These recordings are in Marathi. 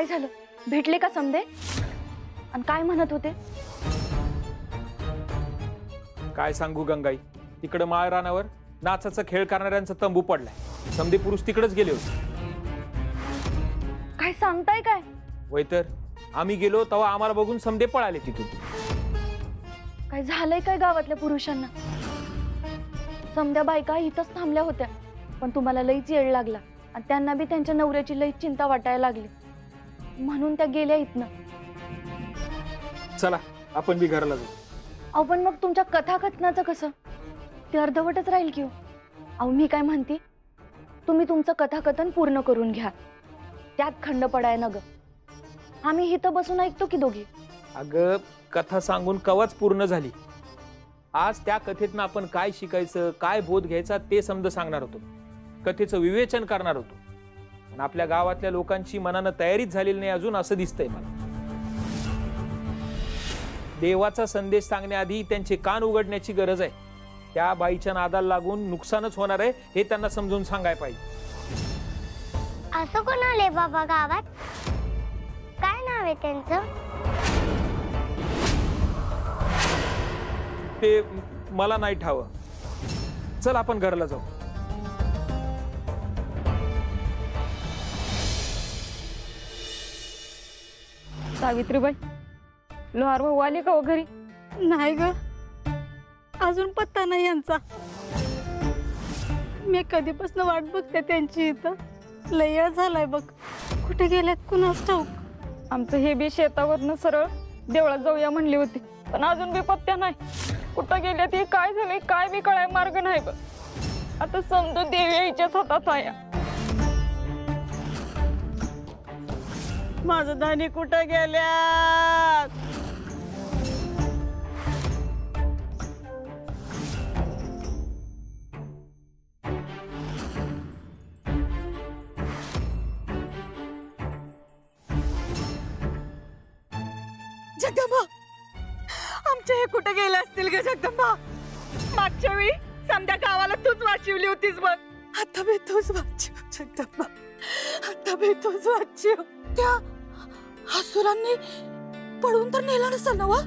काय झालं? भेटले का समदे? आणि काय म्हणत होते? काय सांगू गंगाई, तिकडे माळरानावर नाचाचा खेळ करणाऱ्यांचा तंबू पडलाय. समदे पुरुष तिकडेच गेले होते. काय सांगताय काय? वय तर आम्ही गेलो तेव्हा आम्हाला बघून समदे पळाले तिथून. काय झालंय काय गावातल्या पुरुषांना? समद्या बायका इथंच थांबल्या होत्या, पण तुम्हाला लईच येड लागला आणि त्यांना बी त्यांच्या नवऱ्याची लई चिंता वाटायला लागली, म्हणून त्या गेल्या इथनं. चला आपण बी घराला जाऊ. अहो पण मग तुमच्या कथाकथनाचं कसं? ते अर्धवटच राहील की हो. अहो मी काय म्हणते, तुम्ही तुमचं कथाकथन पूर्ण करून घ्या, त्यात खंड पडाय ना ग. आम्ही इथं बसून ऐकतो की दोघी. अगं कथा सांगून कवाच पूर्ण झाली. आज त्या कथेतनं आपण काय शिकायचं, काय बोध घ्यायचा ते समज सांगणार होतो. कथेचं विवेचन करणार होतो. पण आपल्या गावातल्या लोकांची मनानं तयारीच झालेली नाही अजून, असं दिसतंय मला. देवाचा संदेश सांगण्याआधी त्यांचे कान उघडण्याची गरज आहे. त्या बाईच्या नादाला लागून नुकसानच होणार आहे हे त्यांना समजून सांगायला पाहिजे. असं कोण आले बाबा गावात? काय नाव आहे त्यांचं? ते मला नाही ठावं. चल आपण घराला जाऊ. सावित्रीबाई, लोहार भाऊ आले का हो घरी? नाही ग, अजून पत्ता नाही यांचा. मी कधीपासून वाट बघते त्यांची. इथं लय वेळ झालाय बघ. कुठे गेल्यात कुणास ठाऊक. आमचं हे बी शेतावरनं सरळ देवळात जाऊया म्हणली होती, पण अजून बी पत्त्या नाही. कुठं गेल्या ते, काय झालंय काय बी कळाय मार्ग नाही बघ. आता समजून देवी यायच्याच हातात आहे. माझं धानी कुठं गेल्यात? जगदंबा, आमच्या हे कुठे गेले असतील ग जगदंबा? मागच्या वेळी समध्या गावाला तूच वाचवली होतीस बघ. आता बी तूच वाचव जगदंबा, आता बी तूच वाचव. त्या हसुरांनी पळून तर नेला नसेल ना वा?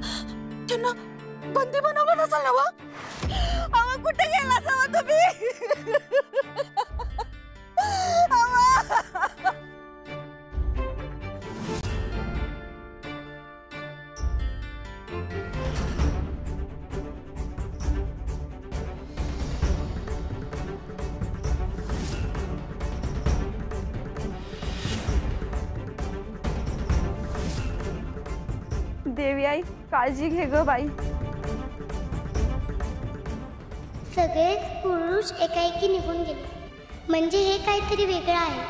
त्यांना बंदी बनवलं नसेल ना वा? अवा कुठे गेला जावा तुम्ही? अवा देवी आई, काळजी घे ग बाई. सगळेच पुरुष एकाएकी निघून गेले, म्हणजे हे काहीतरी वेगळं आहे.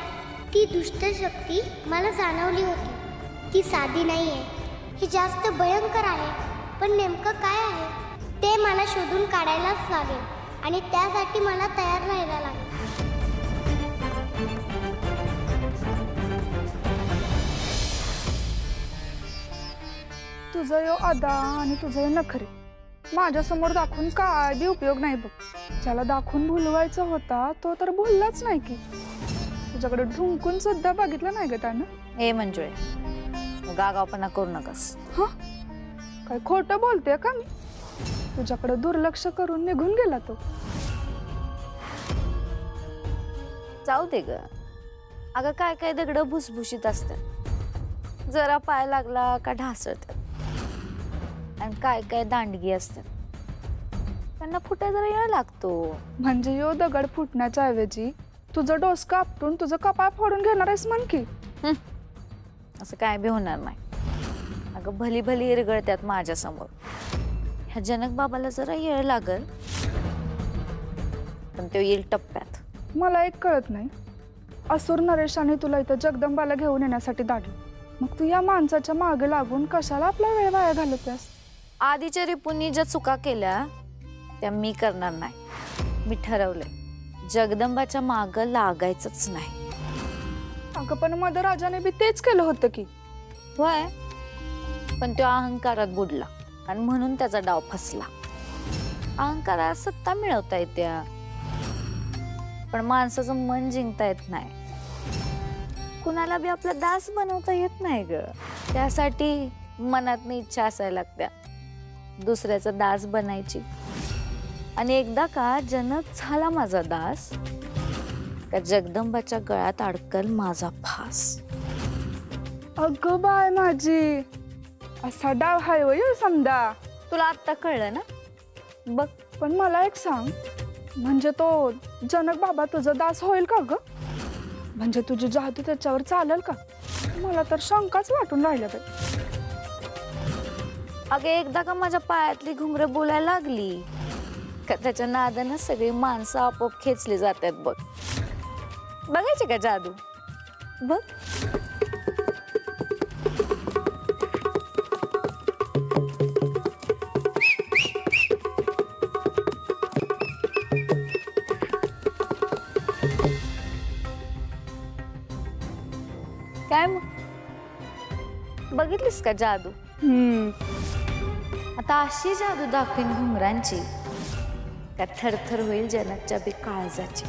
ती दुष्ट शक्ती मला जाणवली होती. ती साधी नाही आहे, ही जास्त भयंकर आहे. पण नेमकं काय आहे ते मला शोधून काढायलाच लागेल, आणि त्यासाठी मला तयार राहायला लागेल. तुझं यो अदा आणि तुझं यो नखरे माझ्या समोर दाखवून काय बी उपयोग नाही बघ. ज्याला दाखवून भुलवायचा होता तो तर भुललाच नाही की. तुझ्याकडे ढुंकून सुद्धा बघितलं नाही ग त्यानं. हे म्हणजे गागावपणा करू नकास. हा, काय खोटं बोलते का मी? तुझ्याकडे दुर्लक्ष करून निघून गेला तो. जाऊ दे ग. अगं काय काय दगड भुसभुशीत असतात, जरा पाय लागला का ढासळतात. आणि काय काय दांडगी असतात, त्यांना फुटाय जरा वेळ लागतो. म्हणजे यो दगड फुटण्याच्या ऐवजी तुझं डोसकं आपटून तुझं कपाळ फोडून घेणार आहेस म्हण की. असं काय बी होणार नाही. अगं भली भली इरगळत्यात माझ्या समोर. ह्या जनक बाबाला जरा येळ लागल, पण तो येईल टप्प्यात. मला एक कळत नाही, असुर नरेशाने तुला इथं जगदंबाला घेऊन येण्यासाठी धाडलं, मग तू या माणसाच्या मागे लागून कशाला आपला वेळ वाया घालवतेस? आधीच्या रिपूंनी ज्या चुका केल्या त्या मी करणार नाही. मी ठरवलंय जगदंबाच्या माग लागायचंच नाही. अगं पण मदराजाने बी तेच केलं होतं की. होय, पण तो अहंकारात बुडला आणि म्हणून त्याचा डाव फसला. अहंकारात सत्ता मिळवता येत्या, पण माणसाचं मन जिंकता येत नाही. कुणाला बी आपला दास बनवता येत नाही ग. त्यासाठी मनात इच्छा असायला लागत्या दुसऱ्याचा दास बनायची. आणि एकदा का जनक झाला माझा दास का जगदंबाच्या गळ्यात अडकल माझा फास. अगं बाय माझी, असा डाव हाय होय समजा. तुला आत्ता कळलं ना बघ. पण मला एक सांग, म्हणजे तो जनक बाबा तुझा दास होईल का ग? म्हणजे तुझी जादू त्याच्यावर चालेल का? मला तर शंकाच वाटून राहिल्या बाई. अगे एकदा का माझ्या पायातली घुंगरं बोलायला लागली का त्याच्या नादानं सगळी माणसं आपोआप खेचली जातात बघ. बघायची का जादू बघ. काय मग बघितलीस का जादू? आता अशी जादू दाखवीन घुंगरांची का थरथर होईल जनकच्या बी काळजाची.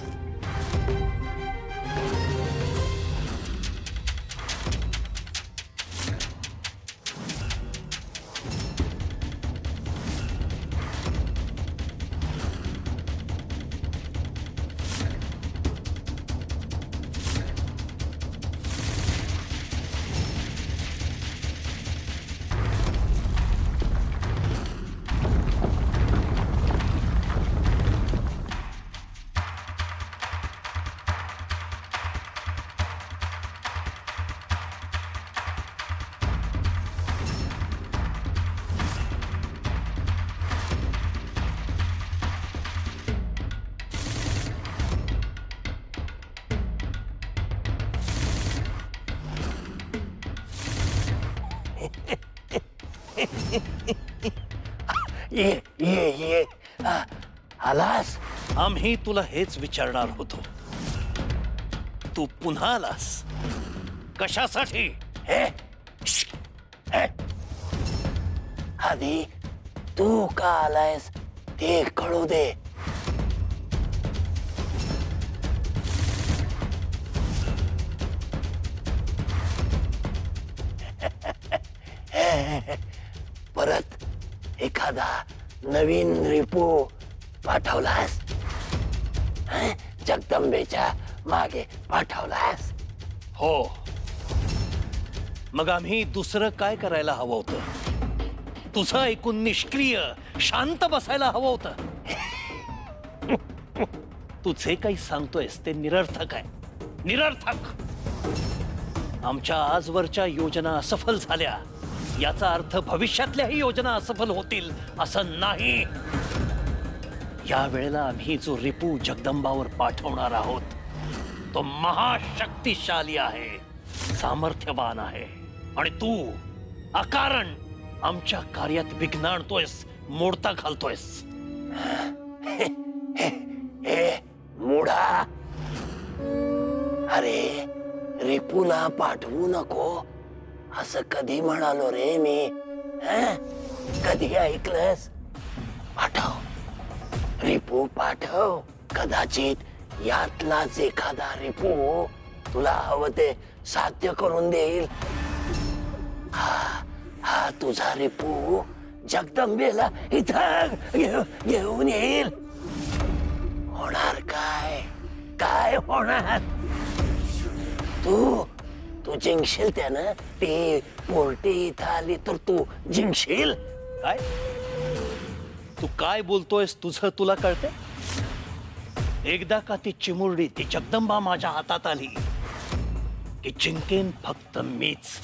ये आलास? आम्ही तुला हेच विचारणार होतो. तू पुन्हा आलास कशासाठी? आधी तू का आलायस ते कळू दे. परत एखादा नवीन रिपू पाठवलास? जगदंबेच्या मागे पाठवलास? हो. मग आम्ही दुसरं काय करायला हवं होतं? तुझं ऐकून निष्क्रिय शांत बसायला हवं होतं. तू जे काही सांगतोयस ते निरर्थक आहे, निरर्थक. आमच्या आजवरच्या योजना असफल झाल्या याचा अर्थ भविष्यातल्याही योजना असफल होतील असं नाही. या वेळेला आम्ही जो रिपू जगदंबावर पाठवणार आहोत तो महाशक्तिशाली आहे, सामर्थ्यवान आहे. आणि तू अकारण आमच्या कार्यात विघ्न आणतोयस, मोडता घालतोयस. मुडा, अरे रिपूला पाठवू नको असं कधी म्हणालो रे मी? कधी ऐकलंस? पाठव, रिपू पाठव. कदाचित यातलाच एखादा रिपू तुला हवं ते साध्य करून देईल. हा तुझा रिपू जगदंबेला इथं घेऊन येईल. होणार काय? काय होणार? तू जिंकशील त्यानं. ती पोरटी इथं आली तर तू जिंकशील काय? तू काय बोलतोयस तुझं तुला कळते? एकदा का ती चिमुरडी, ती जगदंबा माझ्या हातात आली की जिंकेन फक्त मीच.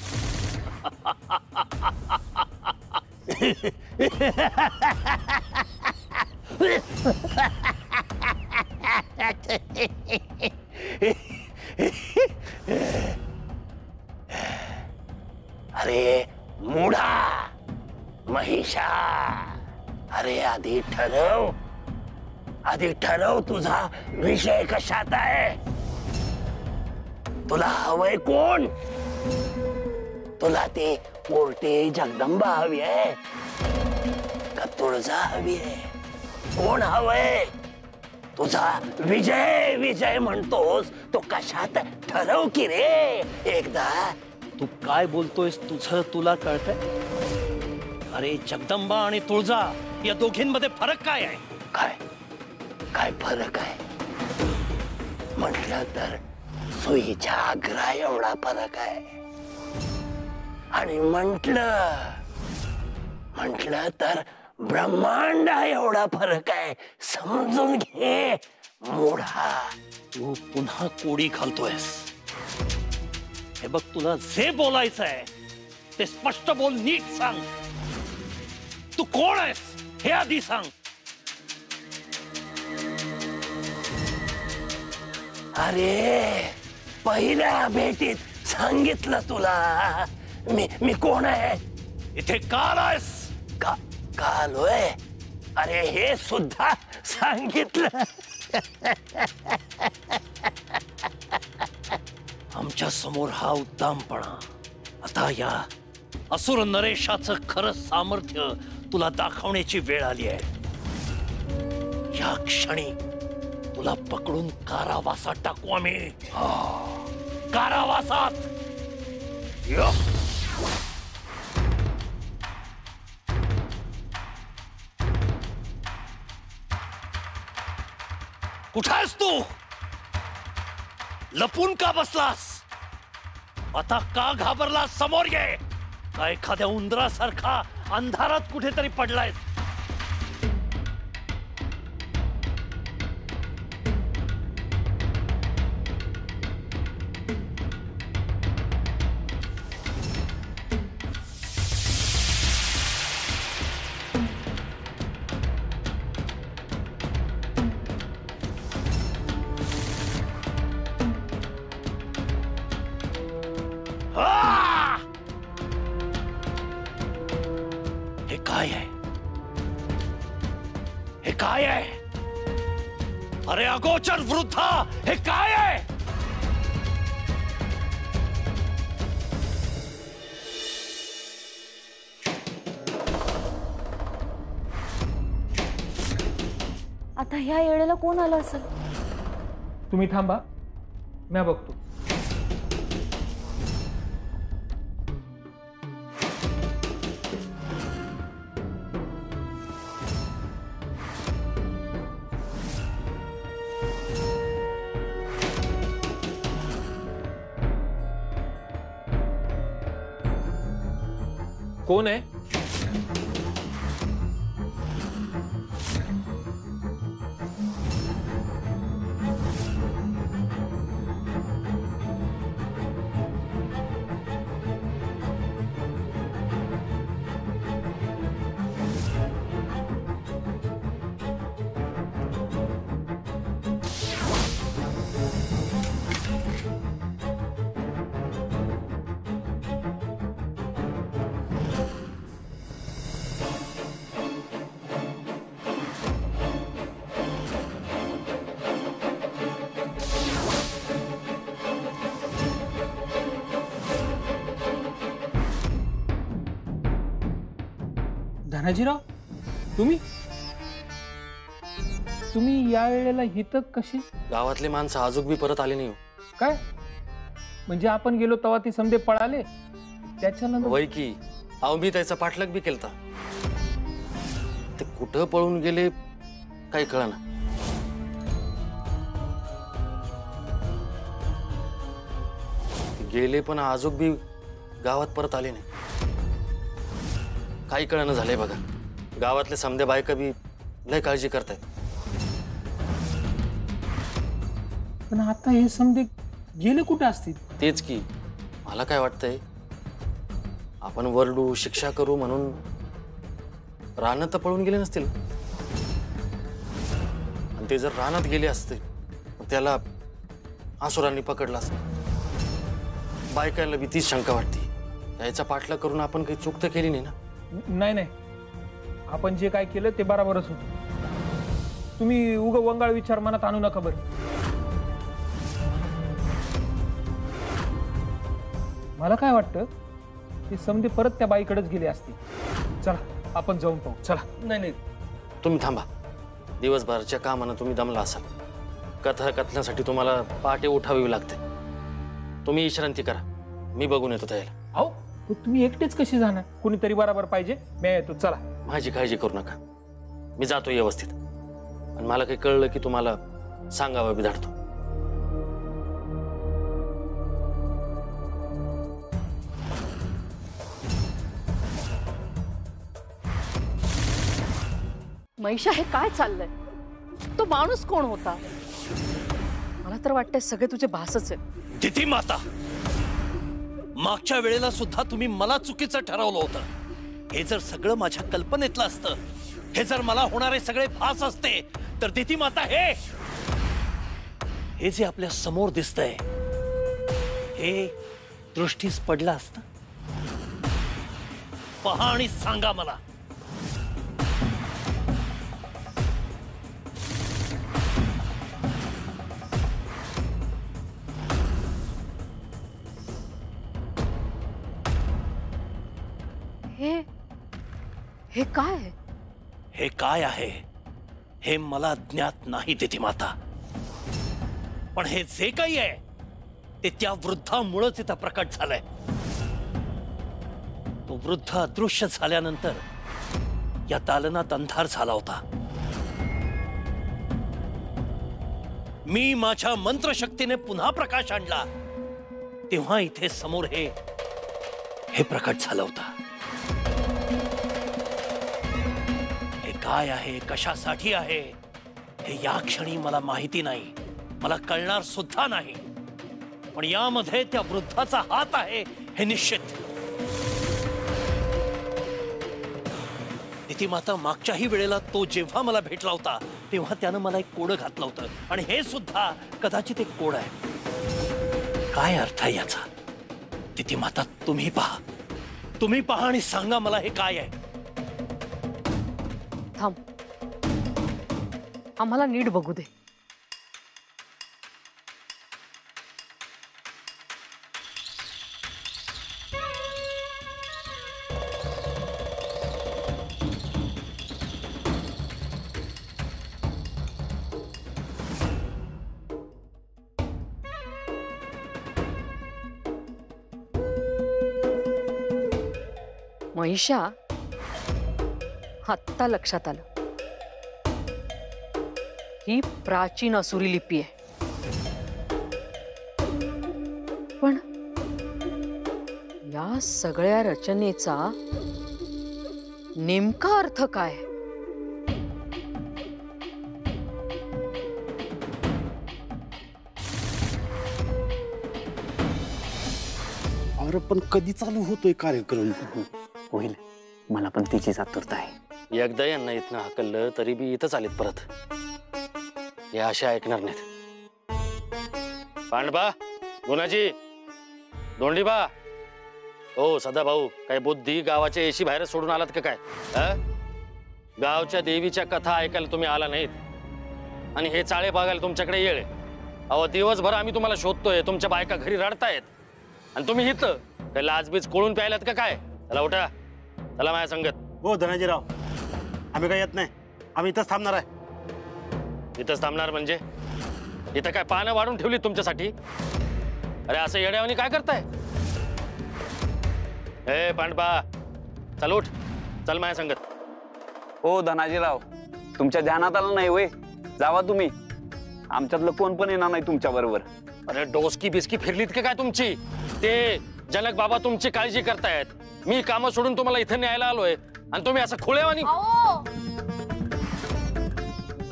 अरे मुडा, महिषा, अरे आधी ठरव तुझा विषय कशात आहे? तुला हवंय कोण? तुला ती पोरटी जगदंबा हवी आहे का तुळजा हवी आहे? कोण हवंय? तुझा विजय विजय म्हणतोस तो कशात ठरव की रे एकदा. तू काय बोलतोयस तुझं तुला कळतंय? अरे जगदंबा आणि तुळजा या दोघींमध्ये फरक काय आहे? काय काय फरक आहे म्हटलं तर सुईच्या आग्रा एवढा फरक आहे. आणि म्हटलं तर ब्रह्मांड एवढा फरक आहे. समजून घे मूढा. तू पुन्हा कोडी घालतोयस. हे बघ तुला जे बोलायचंय ते स्पष्ट बोल, नीट सांग. तू कोण आहेस हे आधी सांग. अरे पहिल्या भेटीत सांगितलं तुला मी कोण आहे. इथे का आलायस? का आलोय? अरे हे सुद्धा सांगितलं. आमच्या समोर हा उद्दामपणा. आता या असुर नरेशाचं खरं सामर्थ्य तुला दाखवण्याची वेळ आली आहे. या क्षणी तुला पकडून कारावासात टाकू आम्ही. कारावासात. कुठं आहेस तू? लपून का बसलास? आता का घाबरलास? समोर ये. का एखाद्या उंदरासारखा अंधारात कुठेतरी पडलाय? हे काय आहे? अरे अगोचर वृद्धा, हे काय आहे? आता ह्या येळेला कोण आलं असेल? तुम्ही थांबा, मी बघतो. कोण आहे? धनाजीराव, तुम्ही या वेळेला इथं कशी? गावातले माणसं अजून बी परत आले नाही हो. काय म्हणजे आपण गेलो तेव्हा ती समधे पळाले? त्याच्यानंतर वय की अहो मी त्याचा पाठलाग बी केलता. ते कुठं पळून गेले काही कळना. गेले पण अजून बी गावात परत आले नाही. काही कळना झालंय बघा. गावातले समध्या बायका बी लय काळजी करतायत. पण आता हे समधे गेले कुठे असतील? तेच की मला काय वाटतंय, आपण वरडू शिक्षा करू म्हणून रानात तर पळून गेले नसतील. आणि ते जर रानात गेले असते त्याला आसुरांनी पकडला असत. बायकांना बी तीच शंका वाटते. याचा पाठला करून आपण काही चूक तर केली नाही ना? नाही, आपण जे काय केलं ते बरोबरच होतं. तुम्ही उगा वंगाळ विचार मनात आणू नका बरं. मला काय वाटतं की समधे परत त्या बाईकडेच गेले असतील. चला आपण जाऊन पाहू. चला. नाही तुम्ही थांबा. दिवसभरच्या कामानं तुम्ही दमला असाल, कथा कथण्यासाठी तुम्हाला पहाटे उठावी लागते. तुम्ही विश्रांती करा, मी बघून येतो त्याला. अहो पण तुम्ही एकटेच कशी जाणार? कुणीतरी बरोबर पाहिजे. मी येतो, चला. माझी काळजी करू नका, मी जातो व्यवस्थित. आणि मला काही कळलं की तुम्हाला सांगावं बी धाडतो. महिषा, हे काय चाललंय? तो माणूस कोण होता? मला तर वाटतंय सगळे तुझे भासच आहेत. तिथी माता, मागच्या वेळेला सुद्धा तुम्ही मला चुकीचं ठरवलं होतं. हे जर सगळं माझ्या कल्पनेतलं असतं, हे जर मला होणारे सगळे भास असते, तर तिथी माता हे जे आपल्या समोर दिसतंय हे दृष्टीस पडलं असतं. पहा आणि सांगा मला. हे काय आहे? हे काय आहे हे मला ज्ञात नाही तिथी माता, पण हे जे काही आहे ते त्या वृद्धामुळेच इथं प्रकट झालंय. तो वृद्ध अदृश्य झाल्यानंतर या दालनात अंधार झाला होता. मी माझ्या मंत्रशक्तीने पुन्हा प्रकाश आणला तेव्हा इथे समोर हे प्रकट झालं होतं. काय आहे, कशासाठी आहे हे या क्षणी मला माहिती नाही, मला कळणार सुद्धा नाही. पण यामध्ये त्या वृद्धाचा हात आहे हे निश्चित. तिथी माता, मागच्याही वेळेला तो जेव्हा मला भेटला होता तेव्हा त्यानं मला एक कोड घातलं होतं, आणि हे सुद्धा कदाचित एक कोड आहे. काय अर्थ आहे याचा? तिथी माता, तुम्ही पहा आणि सांगा मला हे काय आहे. थांब, आम्हाला नीट बघू दे. महिषा, आत्ता लक्षात आलं, ही प्राचीन असुरी लिपी आहे. पण या सगळ्या रचनेचा नेमका अर्थ काय? अरे पण कधी चालू होतोय कार्यक्रम? होईल, मला पण तिचीच आतुरता आहे. एकदा यांना इथनं हाकललं तरी बी इथंच आलेत परत. या अशा ऐकणार नाहीत. पांडबा, गुणाजी, दोंडीबा, हो सदाभाऊ, काय बुद्धी गावाच्या येशी बाहेर सोडून आलात का काय? गावच्या देवीच्या कथा ऐकायला तुम्ही आला नाहीत आणि हे चाळे बघायला तुमच्याकडे येळे. अहो, दिवसभर आम्ही तुम्हाला शोधतोय, तुमच्या बायका घरी रडतायत आणि तुम्ही इथं काय लाजबीज कोळून प्यायलात का काय? चला उठा, चला माझ्या संगत. हो धनाजीराव, आम्ही काय येत नाही, आम्ही इथंच थांबणार आहे. इथंच थांबणार म्हणजे? इथं काय पानं वाढून ठेवली तुमच्यासाठी? अरे असं येड्यावानी काय करताय? ए पांडबा, चल उठ, चल माझ्या संगत. हो धनाजीराव, तुमच्या ध्यानात आलं नाही वय, जावा तुम्ही. आमच्यातलं कोण पण येणार नाही तुमच्या बरोबर. अरे डोसकी बिस्की फिरलीत का काय तुमची? ते जनक बाबा तुमची काळजी करतायत, मी कामं सोडून तुम्हाला इथे न्यायला आलोय आणि तुम्ही असं खुळेवानी.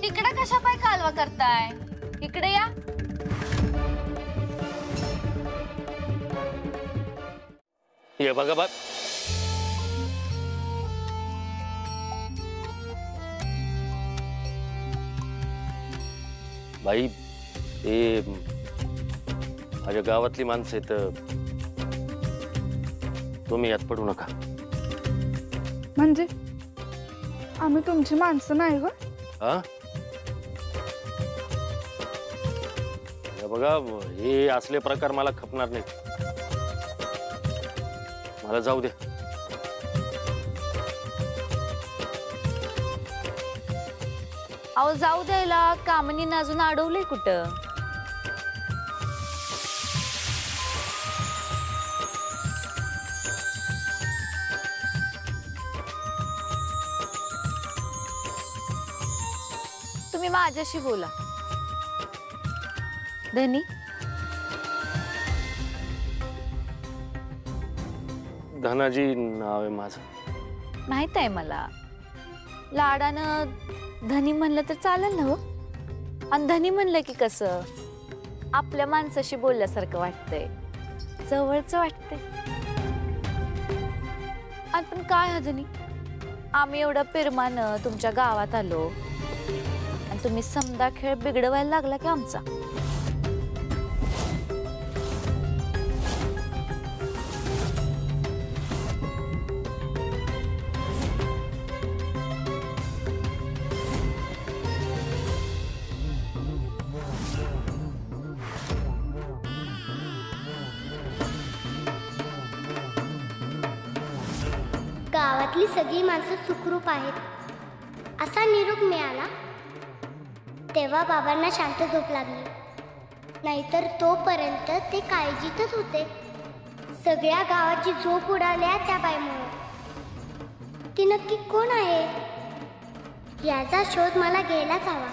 तिकडे कशा पाय कालवा करताय? इकडे या. ये बघा बघ, बाई, ते माझ्या गावातली माणसं आहेत, तुम्ही यात पडू नका. म्हणजे आम्ही तुमची माणसं नाही ग? हा, बघा, हे असले प्रकार मला खपणार नाहीत. मला जाऊ दे. अहो जाऊ द्यायला कामनीनं अजून अडवलंय कुठं. तुम्ही माझ्याशी बोला. धनी, धनाजी नाव आहे माझं. माहित आहे मला. लाडानं धनी म्हणलं तर चालेल ना हो. आणि धनी म्हणलं की कसं आपल्या माणसाशी बोलल्यासारखं वाटतंय, जवळच वाटतंय. आणि पण काय हो धनी, आम्ही एवढं प्रेमानं तुमच्या गावात आलो आणि तुम्ही समदा खेळ बिघडवायला लागला की आमचा. गावातली सगळी माणसं सुखरूप आहेत असा निरोप मिळाला तेव्हा बाबांना शांत झोप लागली. नाहीतर तोपर्यंत ते काळजीतच होते. सगळ्या गावाची झोप उडाल्या त्या बाईमुळे. ती नक्की कोण आहे याचा शोध मला घ्यायलाच हवा.